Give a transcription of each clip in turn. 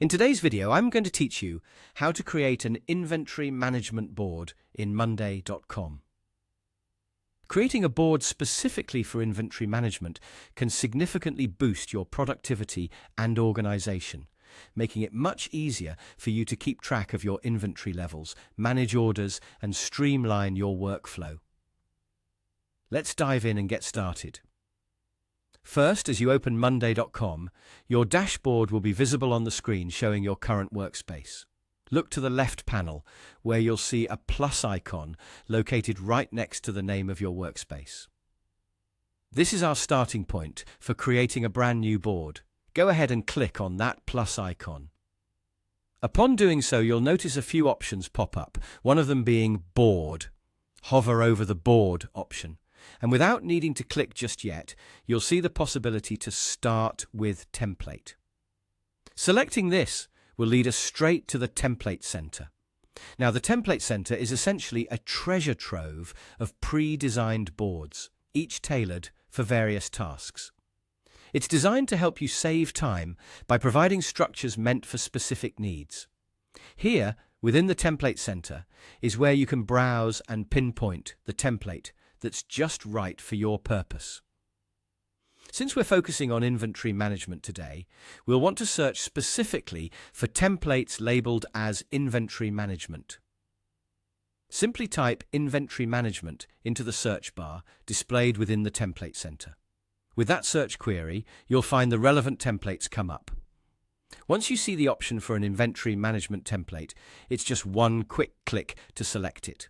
In today's video, I'm going to teach you how to create an inventory management board in Monday.com. Creating a board specifically for inventory management can significantly boost your productivity and organization, making it much easier for you to keep track of your inventory levels, manage orders, and streamline your workflow. Let's dive in and get started. First, as you open Monday.com, your dashboard will be visible on the screen showing your current workspace. Look to the left panel, where you'll see a plus icon located right next to the name of your workspace. This is our starting point for creating a brand new board. Go ahead and click on that plus icon. Upon doing so, you'll notice a few options pop up, one of them being Board. Hover over the Board option. And without needing to click just yet, you'll see the possibility to start with template. Selecting this will lead us straight to the Template Center. Now, the Template Center is essentially a treasure trove of pre-designed boards, each tailored for various tasks. It's designed to help you save time by providing structures meant for specific needs. Here, within the Template Center, is where you can browse and pinpoint the template that's just right for your purpose. Since we're focusing on inventory management today, we'll want to search specifically for templates labeled as inventory management. Simply type inventory management into the search bar displayed within the Template Center. With that search query, you'll find the relevant templates come up. Once you see the option for an inventory management template, it's just one quick click to select it.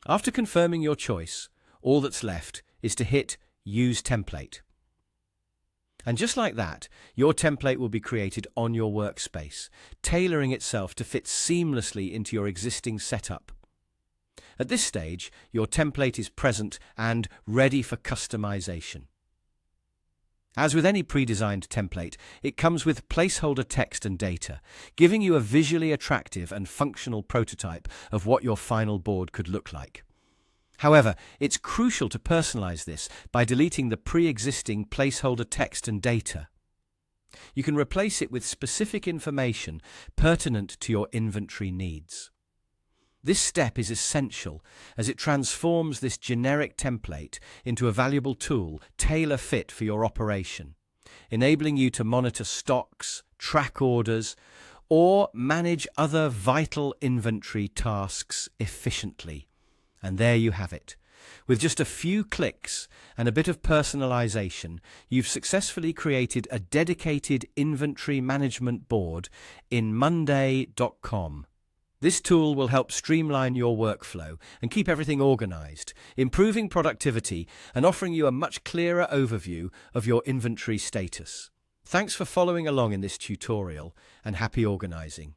After confirming your choice, all that's left is to hit Use Template. And just like that, your template will be created on your workspace, tailoring itself to fit seamlessly into your existing setup. At this stage, your template is present and ready for customization. As with any pre-designed template, it comes with placeholder text and data, giving you a visually attractive and functional prototype of what your final board could look like. However, it's crucial to personalize this by deleting the pre-existing placeholder text and data. You can replace it with specific information pertinent to your inventory needs. This step is essential as it transforms this generic template into a valuable tool tailor-fit for your operation, enabling you to monitor stocks, track orders, or manage other vital inventory tasks efficiently. And there you have it. With just a few clicks and a bit of personalization, you've successfully created a dedicated inventory management board in Monday.com. This tool will help streamline your workflow and keep everything organized, improving productivity and offering you a much clearer overview of your inventory status. Thanks for following along in this tutorial, and happy organizing.